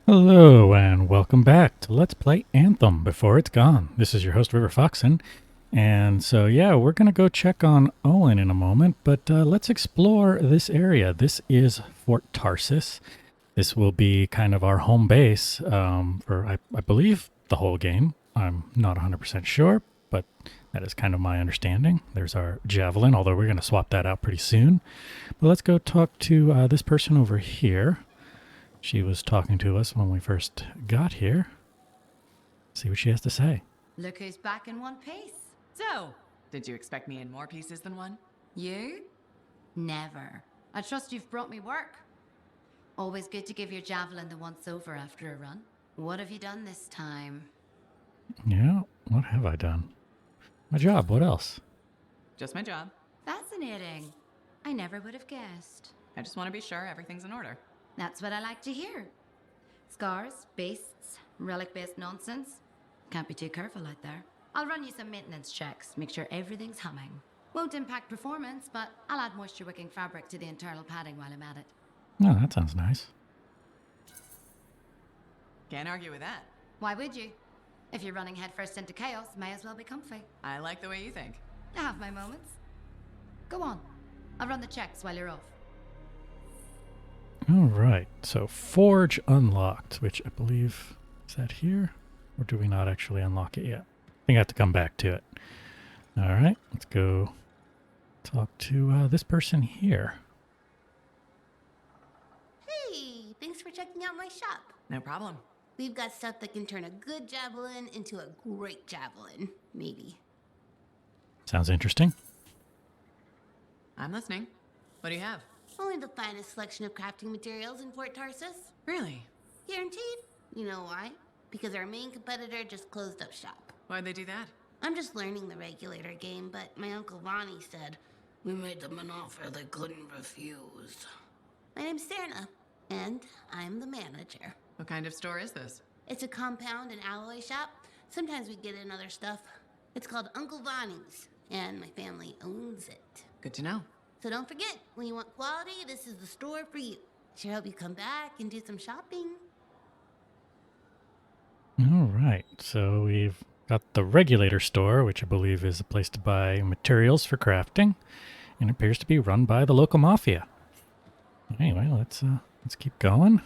Hello and welcome back to Let's Play Anthem Before It's Gone. This is your host River Foxen, and so we're gonna go check on Owen in a moment, but let's explore this area. This is Fort Tarsis. This will be kind of our home base for I believe the whole game. I'm not 100% sure, but that is kind of my understanding. There's our javelin, although we're gonna swap that out pretty soon. But let's go talk to this person over here. She was talking to us when we first got here. See what she has to say. Look who's back in one piece. So, did you expect me in more pieces than one? You? Never. I trust you've brought me work. Always good to give your javelin the once over after a run. What have you done this time? Yeah, what have I done? My job, what else? Just my job. Fascinating. I never would have guessed. I just want to be sure everything's in order. That's what I like to hear. Scars, beasts, relic-based nonsense. Can't be too careful out there. I'll run you some maintenance checks, make sure everything's humming. Won't impact performance, but I'll add moisture-wicking fabric to the internal padding while I'm at it. Oh, that sounds nice. Can't argue with that. Why would you? If you're running headfirst into chaos, may as well be comfy. I like the way you think. I have my moments. Go on. I'll run the checks while you're off. All right, so Forge unlocked, which I believe, is that here? Or do we not actually unlock it yet? I think I have to come back to it. All right, let's go talk to this person here. Hey, thanks for checking out my shop. No problem. We've got stuff that can turn a good javelin into a great javelin, maybe. Sounds interesting. I'm listening. What do you have? Only the finest selection of crafting materials in Fort Tarsis. Really? Guaranteed. You know why? Because our main competitor just closed up shop. Why'd they do that? I'm just learning the regulator game, but my Uncle Ronnie said, we made them an offer they couldn't refuse. My name's Serna, and I'm the manager. What kind of store is this? It's a compound and alloy shop. Sometimes we get in other stuff. It's called Uncle Ronnie's, and my family owns it. Good to know. So don't forget, when you want quality, this is the store for you. Sure hope you come back and do some shopping. All right, so we've got the regulator store, which I believe is a place to buy materials for crafting, and it appears to be run by the local mafia. Anyway, let's keep going.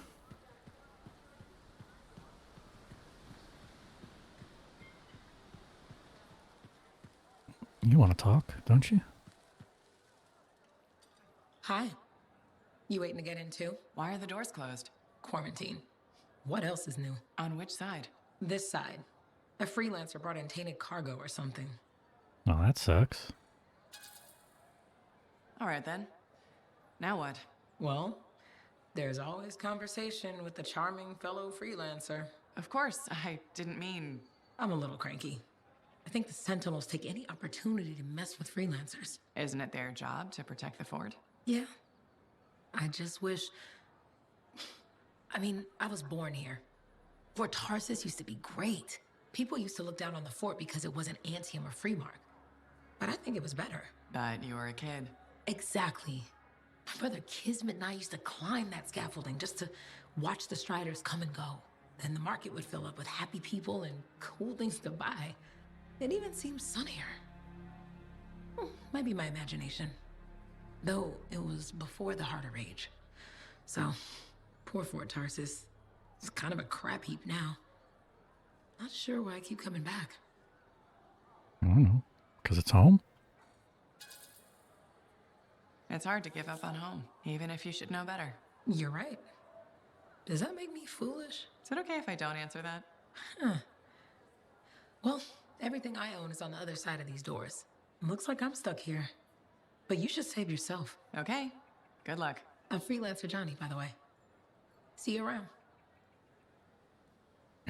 You want to talk, don't you? Hi. You waiting to get in too? Why are the doors closed? Quarantine. What else is new? On which side? This side. A freelancer brought in tainted cargo or something. Oh, that sucks. All right then. Now what? Well, there's always conversation with the charming fellow freelancer. Of course, I didn't mean... I'm a little cranky. I think the Sentinels take any opportunity to mess with freelancers. Isn't it their job to protect the fort? Yeah. I just wish... I mean, I was born here. Fort Tarsis used to be great. People used to look down on the fort because it wasn't Anthem or Freemark. But I think it was better. But you were a kid. Exactly. My brother Kismet and I used to climb that scaffolding just to watch the striders come and go. Then the market would fill up with happy people and cool things to buy. It even seemed sunnier. Might be my imagination. Though it was before the Harder Age. So, poor Fort Tarsis. It's kind of a crap heap now. Not sure why I keep coming back. I don't know. Because it's home? It's hard to give up on home, even if you should know better. You're right. Does that make me foolish? Is it okay if I don't answer that? Well, everything I own is on the other side of these doors. Looks like I'm stuck here. But you should save yourself. Okay. Good luck. I'm Freelancer Johnny, by the way. See you around.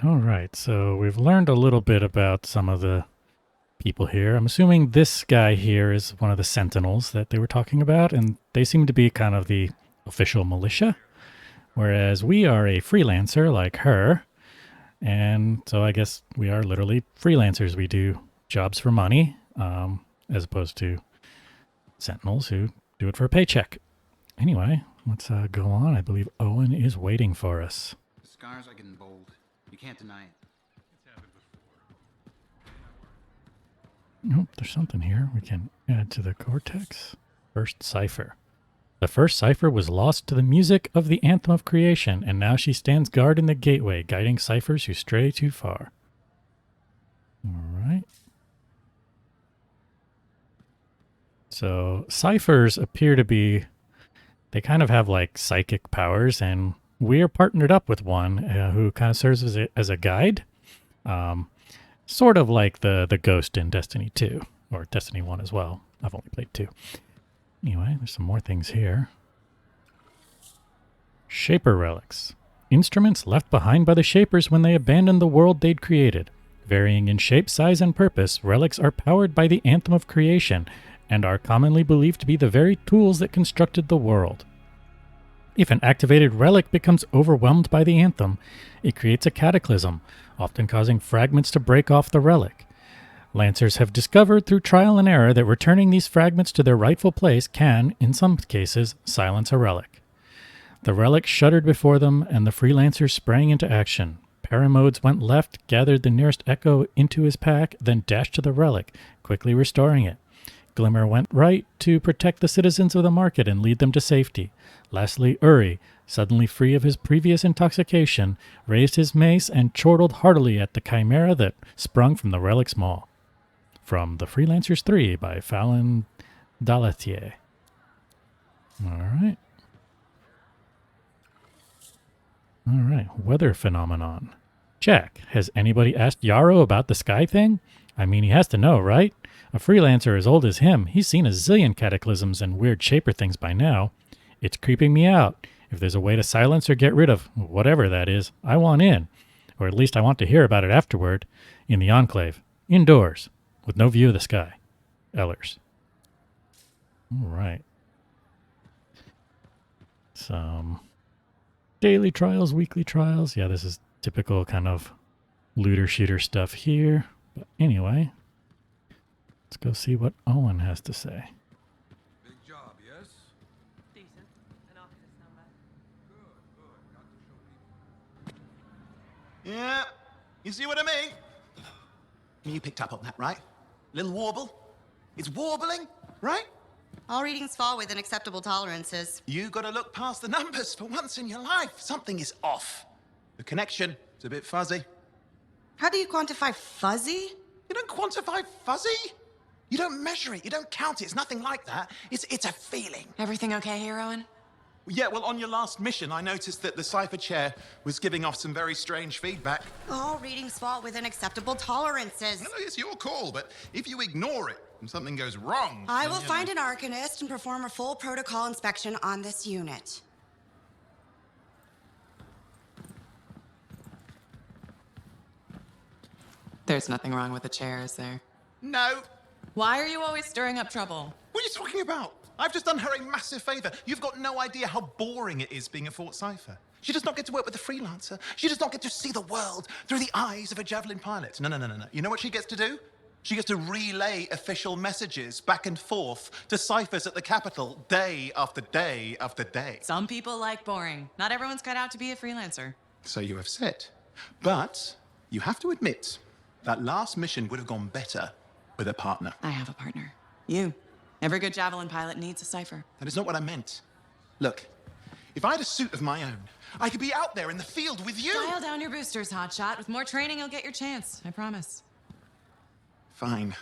All right, so we've learned a little bit about some of the people here. I'm assuming this guy here is one of the Sentinels that they were talking about, and they seem to be kind of the official militia, whereas we are a freelancer like her, and so I guess we are literally freelancers. We do jobs for money, as opposed to Sentinels who do it for a paycheck. Anyway, let's go on. I believe Owen is waiting for us. Scars are getting bold. You can't deny it. Nope, there's something here we can add to the cortex. First cipher. The first cipher was lost to the music of the Anthem of Creation, and now she stands guard in the gateway, guiding ciphers who stray too far. All right. So ciphers appear to be, they kind of have like psychic powers, and we're partnered up with one who kind of serves as a guide. Sort of like the ghost in Destiny 2, or Destiny 1 as well. I've only played 2. Anyway, there's some more things here. Shaper relics. Instruments left behind by the Shapers when they abandoned the world they'd created. Varying in shape, size, and purpose, relics are powered by the Anthem of Creation and are commonly believed to be the very tools that constructed the world. If an activated relic becomes overwhelmed by the Anthem, it creates a cataclysm, often causing fragments to break off the relic. Lancers have discovered through trial and error that returning these fragments to their rightful place can, in some cases, silence a relic. The relic shuddered before them, and the freelancers sprang into action. Paramodes went left, gathered the nearest echo into his pack, then dashed to the relic, quickly restoring it. Glimmer went right to protect the citizens of the market and lead them to safety. Lastly, Uri, suddenly free of his previous intoxication, raised his mace and chortled heartily at the chimera that sprung from the relic's maw. From The Freelancers 3 by Fallon Dalatier. Alright. Weather phenomenon. Jack, has anybody asked Yarrow about the sky thing? I mean, he has to know, right? A freelancer as old as him, he's seen a zillion cataclysms and weird shaper things by now. It's creeping me out. If there's a way to silence or get rid of whatever that is, I want in. Or at least I want to hear about it afterward. In the Enclave. Indoors. With no view of the sky. Ellers. All right. Some daily trials, weekly trials. Yeah, this is typical kind of looter shooter stuff here. But anyway, let's go see what Owen has to say. Big job, yes? Decent. An Arcanist number. Good. Got to show people. Yeah, you see what I mean? You picked up on that, right? Little warble? It's warbling, right? All readings fall within acceptable tolerances. You gotta look past the numbers for once in your life. Something is off. The connection is a bit fuzzy. How do you quantify fuzzy? You don't quantify fuzzy? You don't measure it, you don't count it, it's nothing like that. It's a feeling. Everything okay here, Owen? Yeah, well, on your last mission, I noticed that the cipher chair was giving off some very strange feedback. All readings fall within acceptable tolerances. Well, it's your call, but if you ignore it and something goes wrong... I will find an Arcanist and perform a full protocol inspection on this unit. There's nothing wrong with the chair, is there? No. Why are you always stirring up trouble? What are you talking about? I've just done her a massive favor. You've got no idea how boring it is being a Fort Cipher. She does not get to work with a freelancer. She does not get to see the world through the eyes of a javelin pilot. No. You know what she gets to do? She gets to relay official messages back and forth to ciphers at the Capitol day after day after day. Some people like boring. Not everyone's cut out to be a freelancer. So you have said. But you have to admit that last mission would have gone better with a partner. I have a partner. You. Every good javelin pilot needs a cipher. That is not what I meant. Look, if I had a suit of my own, I could be out there in the field with you. Dial down your boosters, hotshot. With more training, you'll get your chance. I promise. Fine.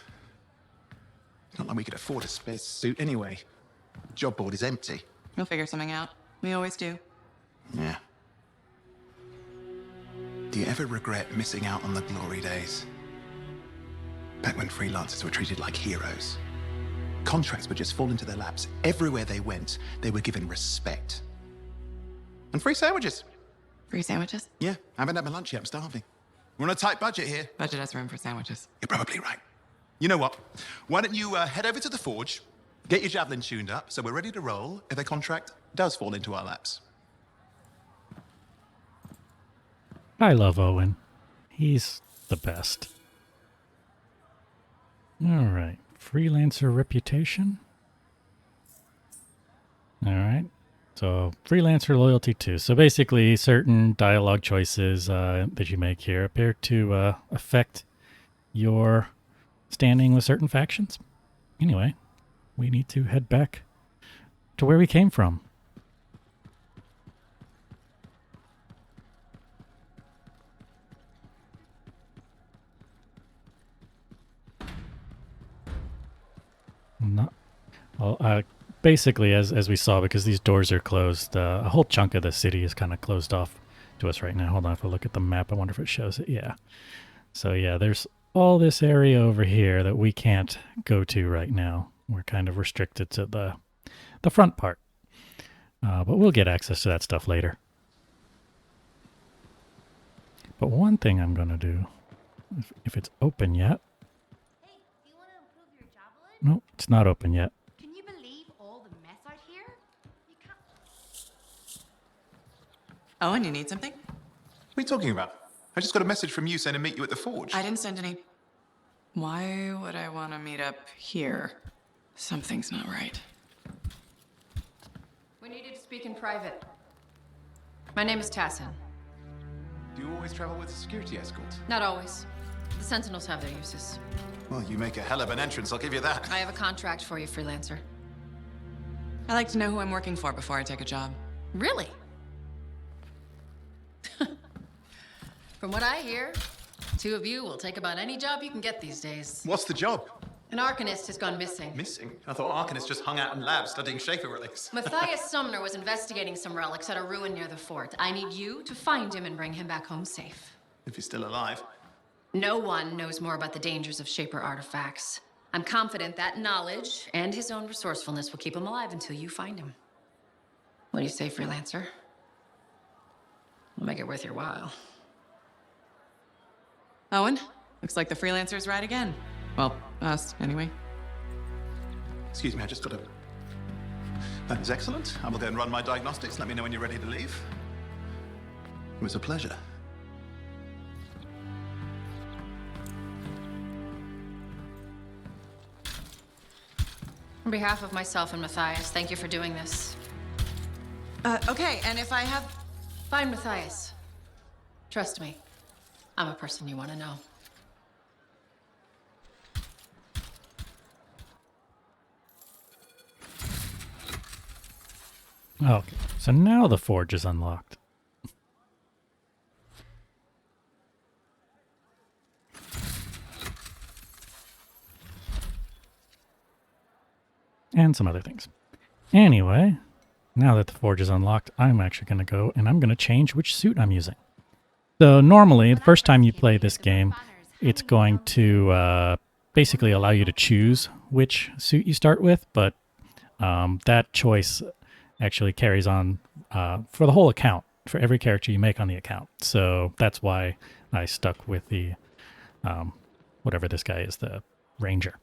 It's not like we could afford a spare suit anyway. Job board is empty. We'll figure something out. We always do. Yeah. Do you ever regret missing out on the glory days? Back when freelancers were treated like heroes. Contracts would just fall into their laps. Everywhere they went, they were given respect. And free sandwiches. Free sandwiches? Yeah, I haven't had my lunch yet. I'm starving. We're on a tight budget here. Budget has room for sandwiches. You're probably right. You know what? Why don't you head over to the forge, get your javelin tuned up, so we're ready to roll if a contract does fall into our laps. I love Owen. He's the best. All right. Freelancer reputation. All right. So freelancer loyalty 2. So basically certain dialogue choices that you make here appear to affect your standing with certain factions. Anyway, we need to head back to where we came from. Not, well, basically, as we saw, because these doors are closed, a whole chunk of the city is kind of closed off to us right now. Hold on, if I look at the map, I wonder if it shows it. Yeah. So yeah, there's all this area over here that we can't go to right now. We're kind of restricted to the front part. But we'll get access to that stuff later. But one thing I'm going to do, if it's open yet. Hey, do you want to improve your javelin? Nope, it's not open yet. Can you believe all the mess out here? You can't. Owen, you need something? What are you talking about? I just got a message from you saying to meet you at the forge. I didn't send any. Why would I want to meet up here? Something's not right. We needed to speak in private. My name is Tassin. Do you always travel with a security escort? Not always. The Sentinels have their uses. Well, you make a hell of an entrance, I'll give you that. I have a contract for you, freelancer. I like to know who I'm working for before I take a job. Really? From what I hear, two of you will take about any job you can get these days. What's the job? An Arcanist has gone missing. Missing? I thought Arcanist just hung out in labs studying Shaper relics. Matthias Sumner was investigating some relics at a ruin near the fort. I need you to find him and bring him back home safe. If he's still alive. No one knows more about the dangers of Shaper artifacts. I'm confident that knowledge and his own resourcefulness will keep him alive until you find him. What do you say, freelancer? We'll make it worth your while. Owen, looks like the freelancer's right again. Well, us, anyway. Excuse me, I just got to... That is excellent. I will go and run my diagnostics. Let me know when you're ready to leave. It was a pleasure. On behalf of myself and Matthias, thank you for doing this. Okay, and if I have... Find Matthias. Trust me, I'm a person you want to know. Okay, so now the forge is unlocked. And some other things. Anyway, now that the forge is unlocked, I'm actually going to go and I'm going to change which suit I'm using. So normally, the first time you play this game, it's going to basically allow you to choose which suit you start with, but that choice actually carries on for the whole account, for every character you make on the account. So that's why I stuck with the, whatever this guy is, the Ranger.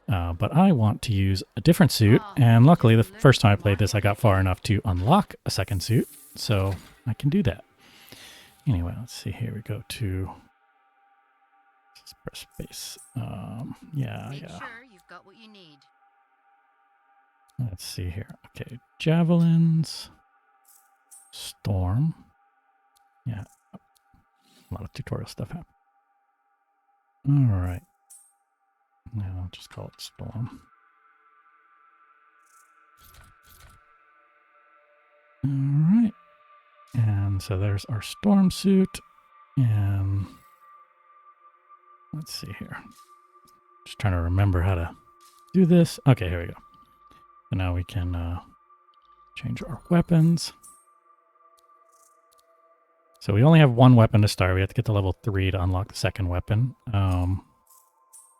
But I want to use a different suit, and luckily the first time I played this, I got far enough to unlock a second suit, so I can do that. Anyway, let's see here. We go to press space. Yeah. Make sure you've got what you need. Let's see here. Okay, javelins, storm. Yeah, a lot of tutorial stuff happened. All right. Now I'll just call it storm. All right. And so there's our storm suit. And let's see here. Just trying to remember how to do this. Okay, here we go. So now we can change our weapons. So we only have one weapon to start. We have to get to level 3 to unlock the second weapon.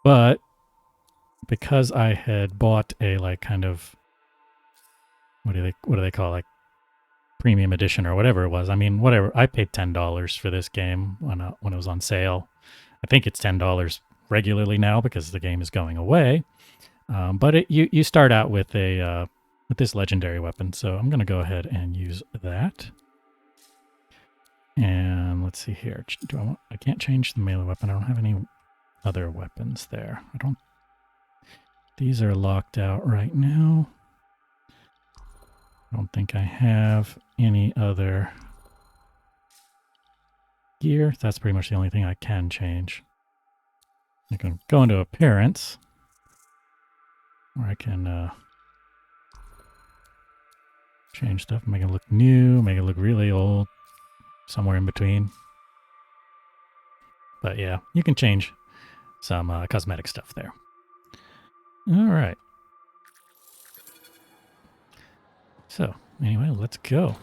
But because I had bought a kind of what do they call it, like premium edition or whatever it was. I mean, whatever. I paid $10 for this game when it was on sale. I think it's $10 regularly now because the game is going away. But you start out with with this legendary weapon, so I'm gonna go ahead and use that. And let's see here. I can't change the melee weapon. I don't have any other weapons there. These are locked out right now. I don't think I have any other gear. That's pretty much the only thing I can change. I can go into appearance, where I can change stuff, make it look new, make it look really old, somewhere in between. But yeah, you can change some cosmetic stuff there. All right. So, anyway, let's go.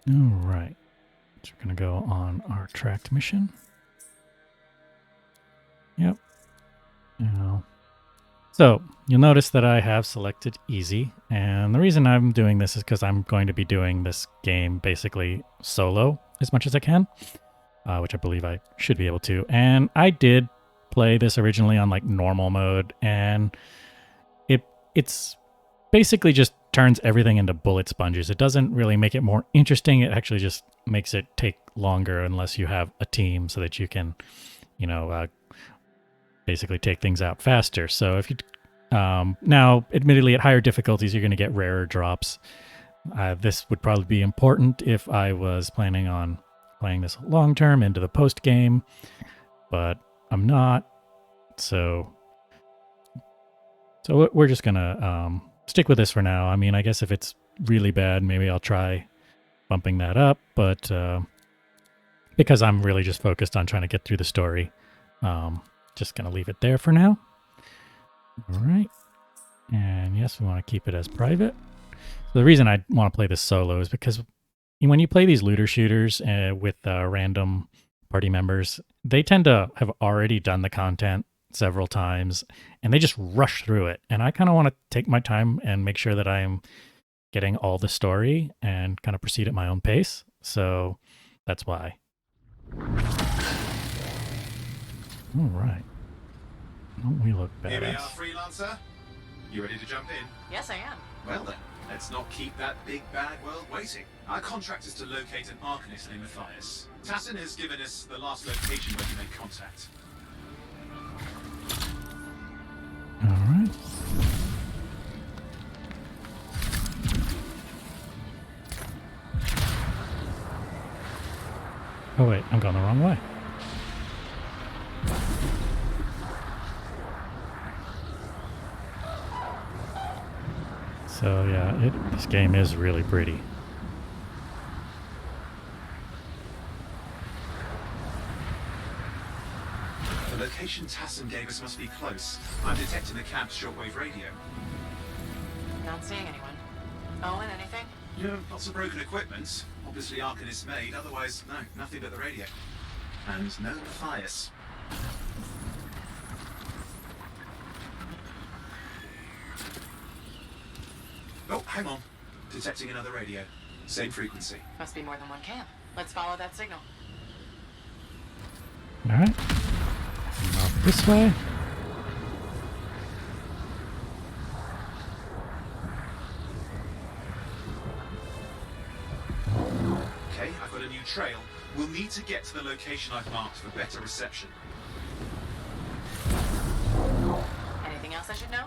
All right. So we're going to go on our tracked mission. Yep. So you'll notice that I have selected easy, and the reason I'm doing this is because I'm going to be doing this game basically solo as much as I can, which I believe I should be able to. And I did play this originally on like normal mode, and it's basically just turns everything into bullet sponges. It doesn't really make it more interesting. It actually just makes it take longer unless you have a team so that you can, basically take things out faster. So if you now, admittedly, at higher difficulties, you're going to get rarer drops. This would probably be important if I was planning on playing this long term into the post game, but I'm not. So we're just going to stick with this for now. I mean, I guess if it's really bad, maybe I'll try bumping that up, but because I'm really just focused on trying to get through the story, just going to leave it there for now. All right. And yes, we want to keep it as private. So the reason I want to play this solo is because when you play these looter shooters with random party members, they tend to have already done the content several times and they just rush through it. And I kind of want to take my time and make sure that I'm getting all the story and kind of proceed at my own pace. So that's why. All right. Don't we look badass? Here we are, Freelancer. You ready to jump in? Yes, I am. Well then, let's not keep that big bad world waiting. Our contract is to locate an Arcanist named Matthias. Tassin has given us the last location where he made contact. All right. Oh wait, I'm going the wrong way. So yeah, this game is really pretty. The location Tassin gave us must be close. I'm detecting the cab's shortwave radio. Not seeing anyone. Owen, anything? Yeah, lots of broken equipment. Obviously Arcanist made, otherwise, no, nothing but the radio. And no Matthias. Oh, hang on. Detecting another radio. Same frequency. Must be more than one camp. Let's follow that signal. All right. Off this way. Okay, I've got a new trail. We'll need to get to the location I've marked for better reception. Anything else I should know?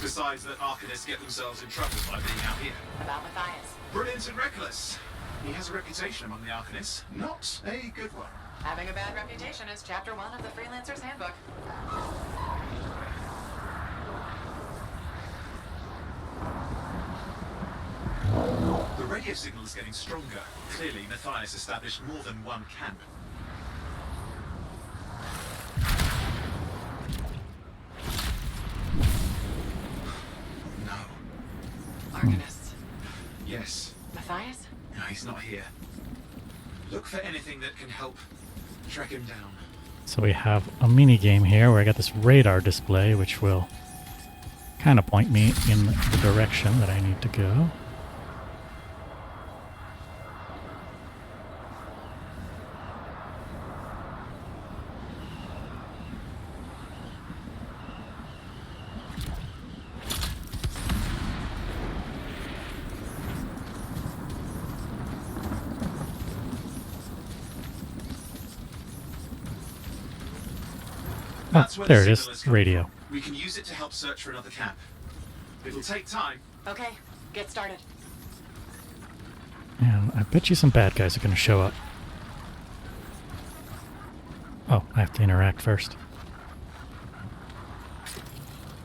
Besides that Arcanists get themselves in trouble by being out here. About Matthias. Brilliant and reckless. He has a reputation among the Arcanists. Not a good one. Having a bad reputation is chapter 1 of the Freelancer's Handbook. The radio signal is getting stronger. Clearly, Matthias established more than one camp. No. Arcanists. Yes. Matthias? No, he's not here. Look for anything that can help track him down. So we have a mini game here where I got this radar display, which will kind of point me in the direction that I need to go. That's where there the it signal is. coming Radio. from. We can use it to help search for another camp. It'll take time. Okay, get started. Man, I bet you some bad guys are going to show up. Oh, I have to interact first.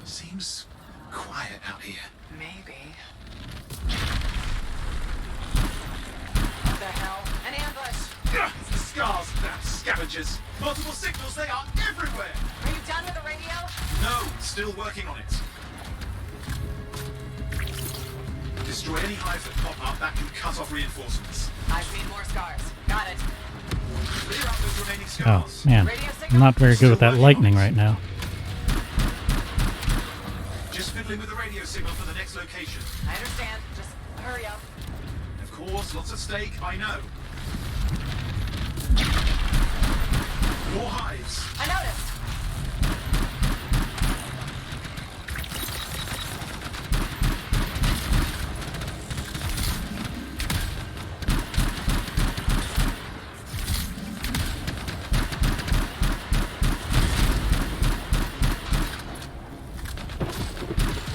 Seems quiet out here. Maybe. What the hell? An ambush! It's the scars, damn scavengers. Multiple signals, they are everywhere. Are you done with the radio? No, still working on it. Destroy any hives that pop up, that can cut off reinforcements. I've seen more scars. Got it. Clear out those remaining Oh, scars. man. I'm not very good with that lightning right now. Just fiddling with the radio signal for the next location. I understand. Just hurry up. Of course, lots at stake, I know. More hives. I noticed.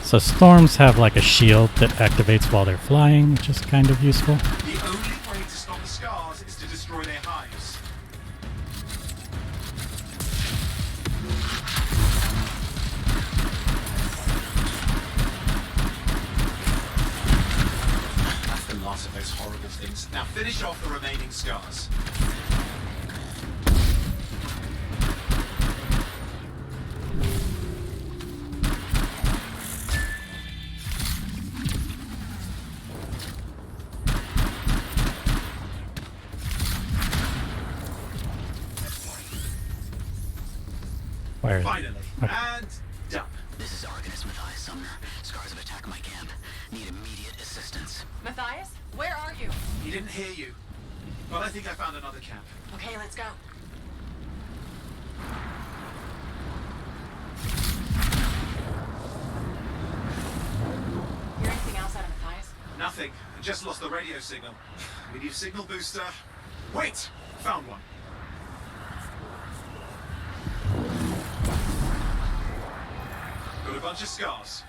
So storms have like a shield that activates while they're flying, which is kind of useful. The only way to stop the scars is to destroy their hives. That's the last of those horrible things. Now finish off the remaining scars. Where is it? Finally. Okay. And done. This is Arcanist Matthias Sumner. Scars have attacked my camp. Need immediate assistance. Matthias, where are you? He didn't hear you. But I think I found another camp. Okay, let's go. Hear anything else out of Matthias? Nothing. I just lost the radio signal. We need a signal booster. Wait! Found one. Got a bunch of scars.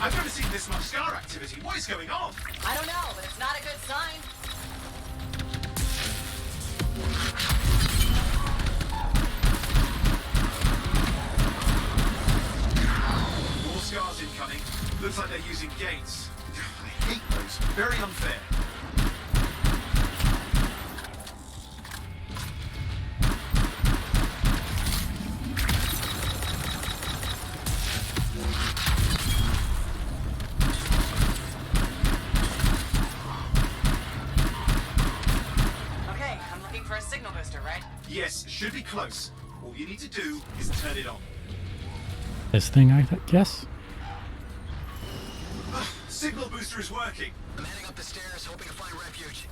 I've never seen this much scar activity. What is going on? I don't know, but it's not a good sign. More scars incoming. Looks like they're using gates. I hate those. Very unfair. Okay, I'm looking for a signal booster, right? Yes, should be close. All you need to do is turn it on. This thing, I guess? Signal booster is working. I'm heading up the stairs, hoping to find refuge.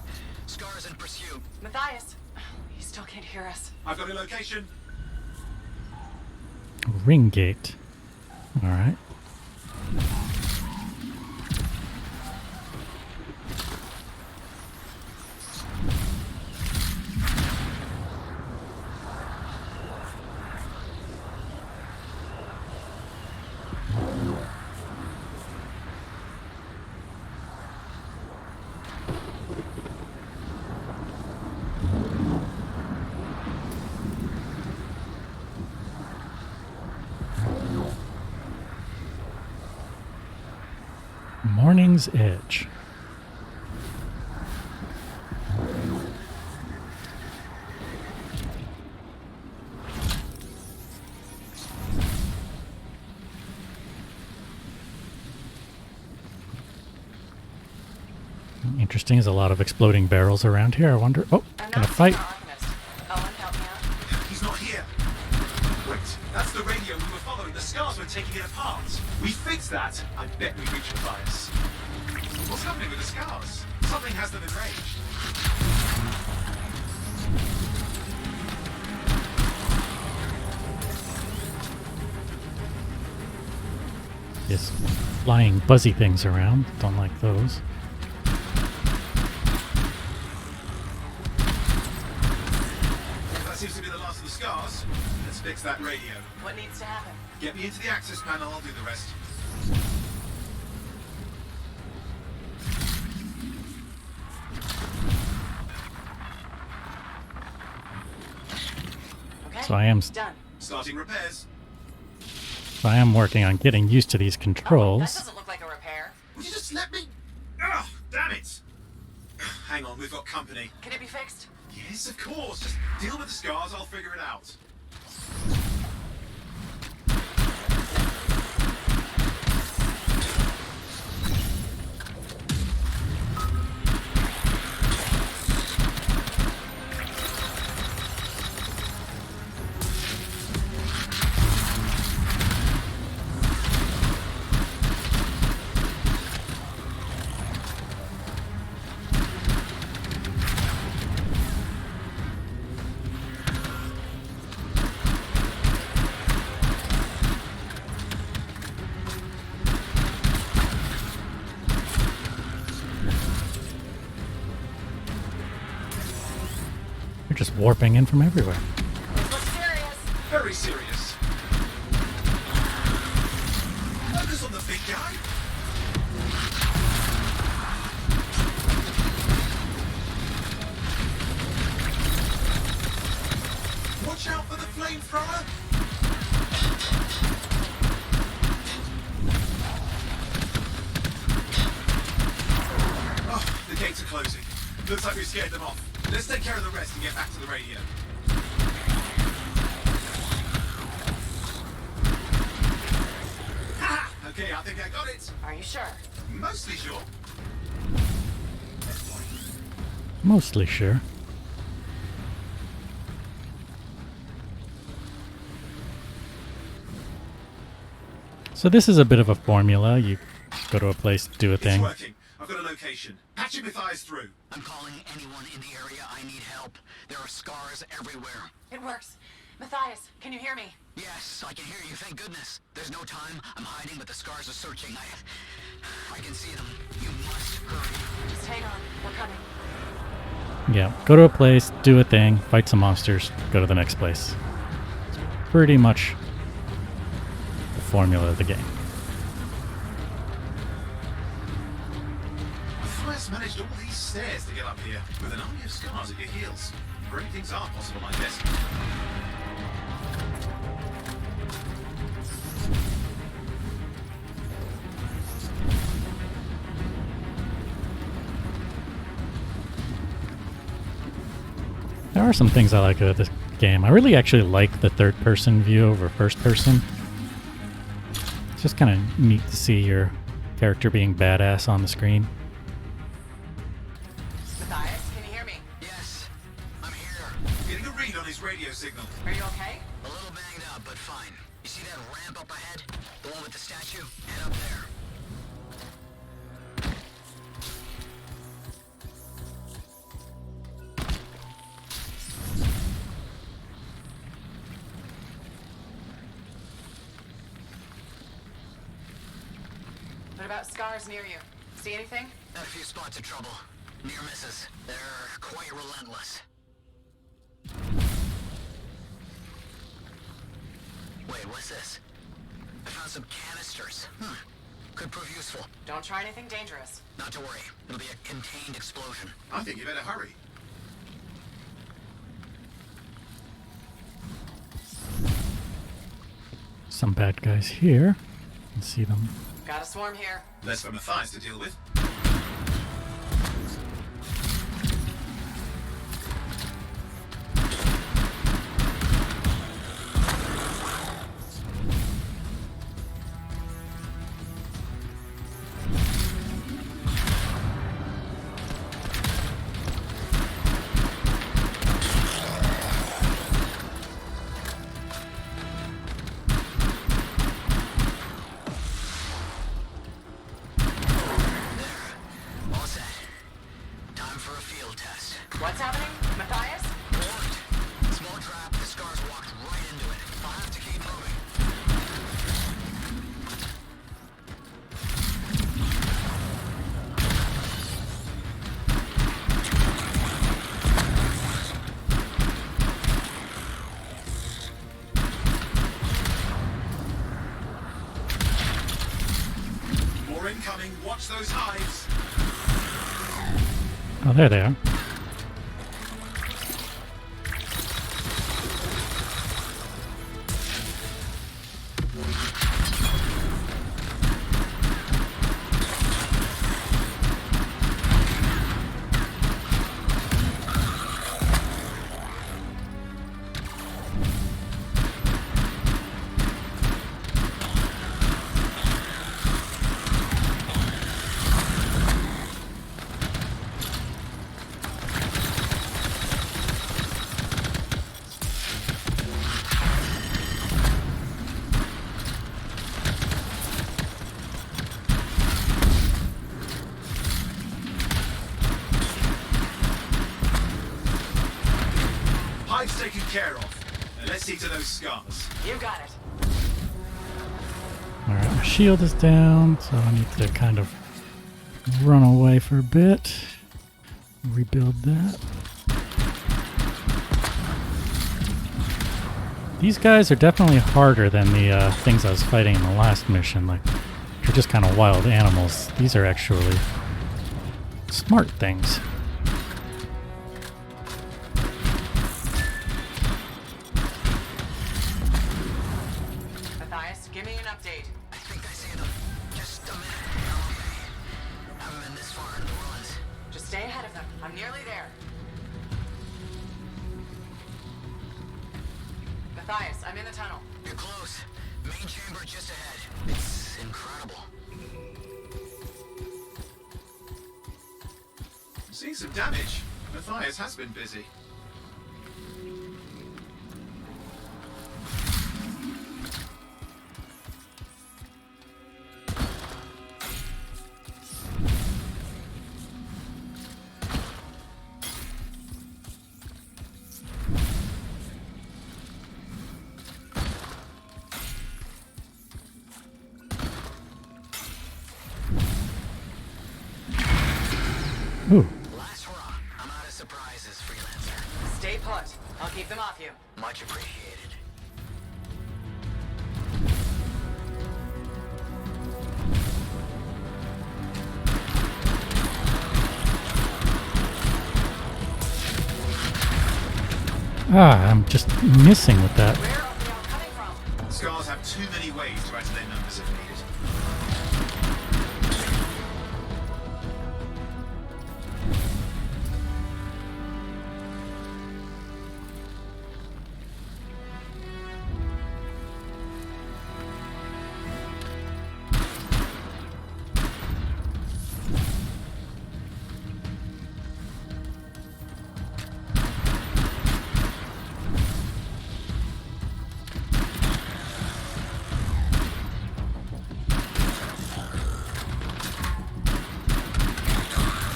Scars in pursuit. Matthias, he still can't hear us. I've got a location. Ring gate. Alright. Morning's Edge. Interesting, there's a lot of exploding barrels around here. I wonder... Oh, I'm gonna not fight. seeing our Arcanist. Owen, help me out. He's not here. Wait, that's the radio we were following. The scars were taking it apart. We fixed that. I bet we reached Matthias. What's happening with the scars? Something has them enraged. Yes, flying buzzy things around. Don't like those. seems to be the last of the scars. Let's fix that radio. What needs to happen? Get me into the access panel, I'll do the rest. Okay. So I am Done. Starting repairs. So I am working on getting used to these That controls. doesn't look like a repair. Would you just let me? Ugh, damn it! Hang on, we've got company. Can it be fixed? Yes, of course. Just deal with the scars, I'll figure it out. You're just warping in from everywhere. This looks serious. Very serious. Focus on the big guy. Watch out for the flamethrower. Oh, the gates are closing. Looks like we scared them off. Let's take care of the rest and get back to the radio. Ha! Okay, I think I got it. Are you sure? Mostly sure. Mostly sure. So this is a bit of a formula. You go to a place, do a It's thing. working. I've got a location. Patching Matthias through. I'm calling anyone in the area. I need help. There are scars everywhere. It works. Matthias, can you hear me? Yes, I can hear you. Thank goodness. There's no time. I'm hiding, but the scars are searching. I can see them. You must hurry. Just hang on. We're coming. Yeah, go to a place, do a thing, fight some monsters, go to the next place. It's pretty much the formula of the game. Matthias managed all these stairs to get up here with an army of scars at your heels. Great things are possible, I guess. There are some things I like about this game. I really actually like the third-person view over first-person. It's just kind of neat to see your character being badass on the screen. Matthias, can you hear me? Yes, I'm here. Getting a read on his radio signal. Are you okay? A little banged up, but fine. You see that ramp up ahead? The one with the statue? Head up there. What about scars near you? See anything? A few spots of trouble. Near misses. They're quite relentless. Wait, what's this? I found some canisters. Could prove useful. Don't try anything dangerous. Not to worry. It'll be a contained explosion. I think you better hurry. Some bad guys here. You can see them. Got a swarm here. Less for Matthias to deal with. Watch those hives. Oh, there they are. Hive's taken care of. Now let's see to those scars. You got it. Alright, my shield is down, so I need to kind of run away for a bit. Rebuild that. These guys are definitely harder than the things I was fighting in the last mission. Like, they're just kind of wild animals. These are actually smart things. Matthias, give me an update. I think I see them. Just a minute. I haven't been this far in the ruins. Just stay ahead of them. I'm nearly there. Matthias, I'm in the tunnel. You're close. Main chamber just ahead. It's incredible. Seeing some damage. Matthias has been busy. Ooh. Last hurrah. I'm out of surprises, freelancer. Stay put. I'll keep them off you. Much appreciated. Ah, I'm just missing with that. Where are they all coming from? Scars have too many ways to add to their numbers if needed.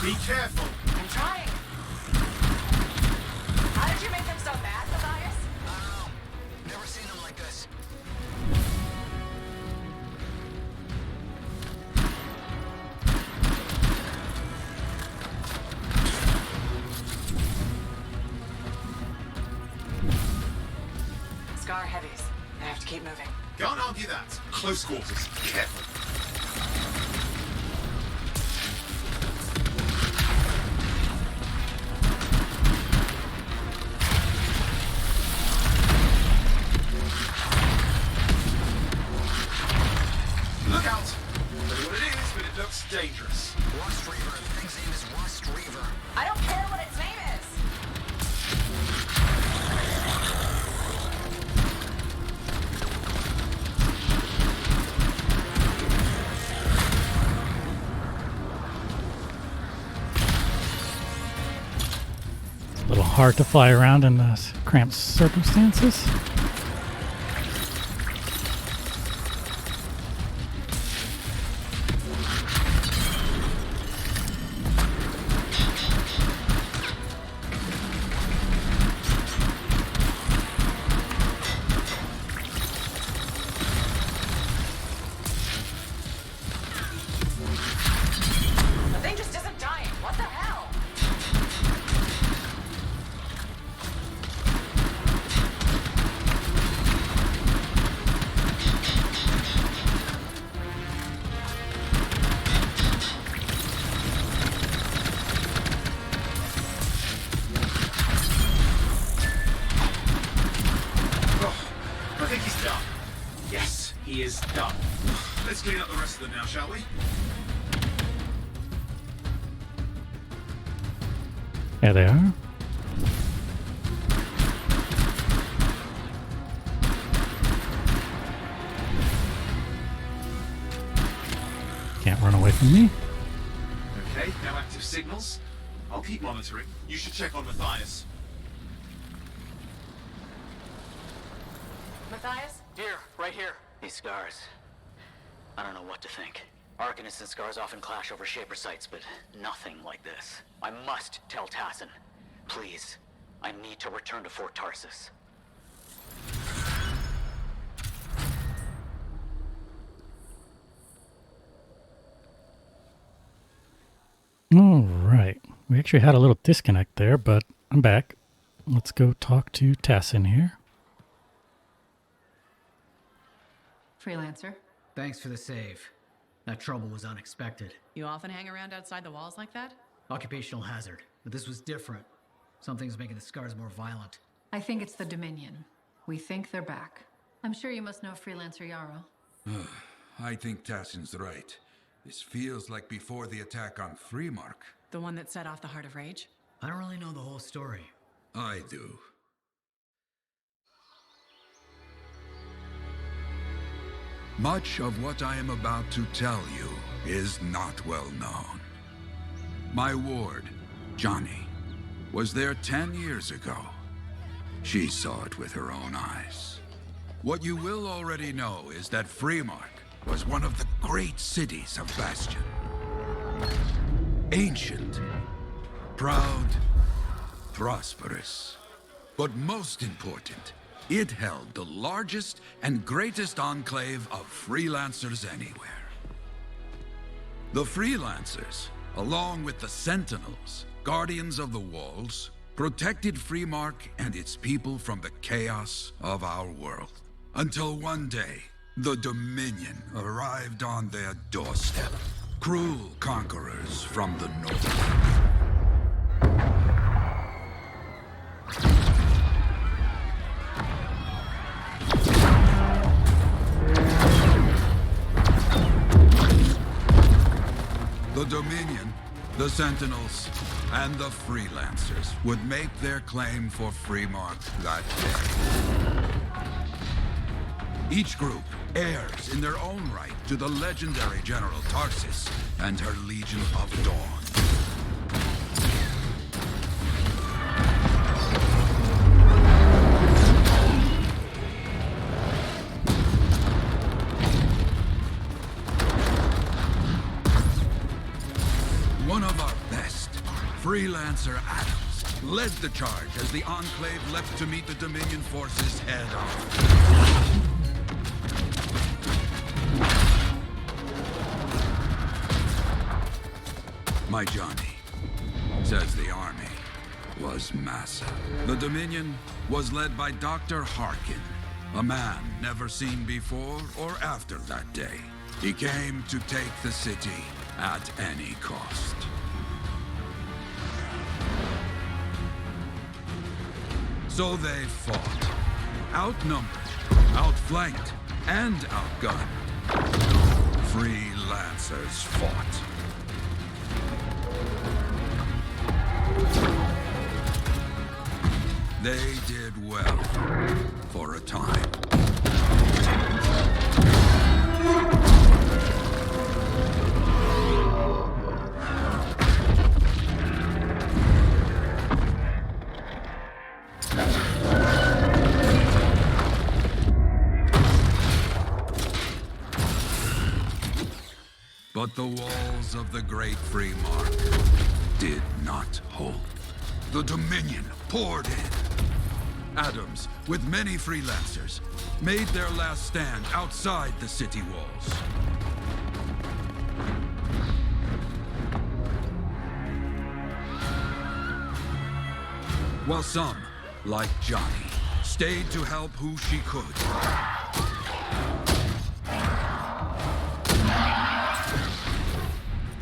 Be careful. I'm trying. How did you make them so bad, Matthias? I don't know. Never seen them like this. Scar heavies. I have to keep moving. Can't argue that. Close quarters. Careful. Look out! I don't know what it is, but it looks dangerous. Rust Reaver. The thing's name is Rust Reaver. I don't care what its name is. A little hard to fly around in cramped circumstances. The thing just isn't dying. What the hell? he is done. Let's clean up the rest of them now, shall we? There they are. Can't run away from me. Okay, no active signals. I'll keep monitoring. You should check on Matthias. Matthias? Here, right here. These scars. I don't know what to think. Arcanist and scars often clash over Shaper sites, but nothing like this. I must tell Tassin. Please. I need to return to Fort Tarsus. All right. We actually had a little disconnect there, but I'm back. Let's go talk to Tassin here. Freelancer. Thanks for the save. That trouble was unexpected. You often hang around outside the walls like that? Occupational hazard. But this was different. Something's making the scars more violent. I think it's the Dominion. We think they're back. I'm sure you must know Freelancer Yarrow. I think Tassin's right. This feels like before the attack on Freemark. The one that set off the Heart of Rage? I don't really know the whole story. I do. Much of what I am about to tell you is not well known. My ward, Johnny, was there 10 years ago. She saw it with her own eyes. What you will already know is that Freemark was one of the great cities of Bastion. Ancient, proud, prosperous. But most important, it held the largest and greatest enclave of freelancers anywhere. The freelancers, along with the Sentinels, guardians of the walls, protected Freemark and its people from the chaos of our world. Until one day, the Dominion arrived on their doorstep. Cruel conquerors from the north. The Dominion, the Sentinels, and the Freelancers would make their claim for Freemark that day. Each group heirs in their own right to the legendary General Tarsus and her Legion of Dawn. One of our best, Freelancer Adams, led the charge as the Enclave left to meet the Dominion forces head on. My Johnny says the army was massive. The Dominion was led by Dr. Harkin, a man never seen before or after that day. He came to take the city at any cost. So they fought. Outnumbered, outflanked, and outgunned. Freelancers fought. They did well for a time. But the walls of the Great Freemark did not hold. The Dominion poured in. Adams, with many freelancers, made their last stand outside the city walls. While some, like Johnny, stayed to help who she could.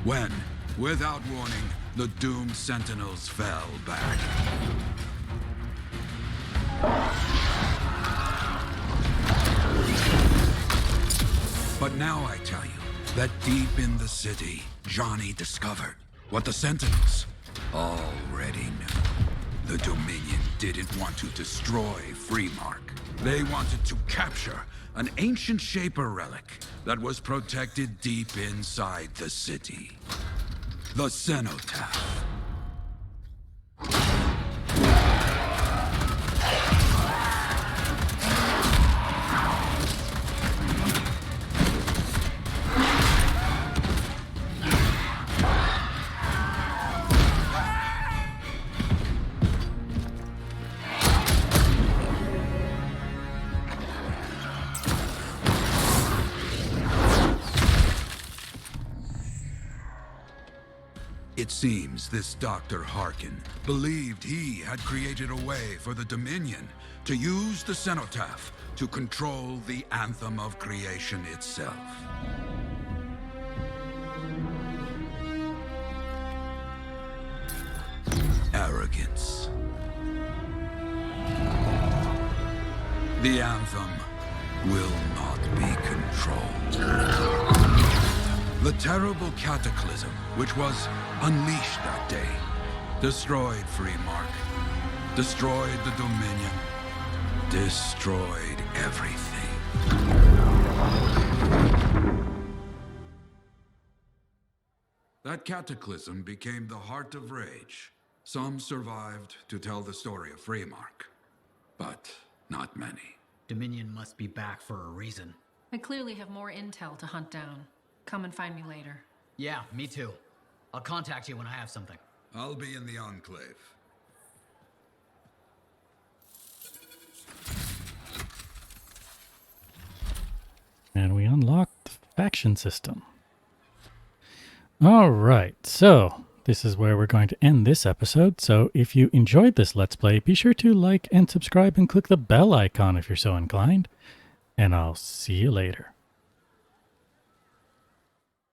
When, without warning, the doomed Sentinels fell back. Now I tell you that deep in the city, Johnny discovered what the Sentinels already knew. The Dominion didn't want to destroy Freemark. They wanted to capture an ancient Shaper relic that was protected deep inside the city. The Cenotaph. It seems this Dr. Harkin believed he had created a way for the Dominion to use the Cenotaph to control the Anthem of Creation itself. Arrogance. The Anthem will not be controlled. The terrible cataclysm, which was unleashed that day, destroyed Freemark, destroyed the Dominion, destroyed everything. That cataclysm became the Heart of Rage. Some survived to tell the story of Freemark, but not many. Dominion must be back for a reason. I clearly have more intel to hunt down. Come and find me later. Yeah, me too. I'll contact you when I have something. I'll be in the Enclave. And we unlocked the faction system. All right, so this is where we're going to end this episode. So if you enjoyed this Let's Play, be sure to like and subscribe and click the bell icon if you're so inclined. And I'll see you later.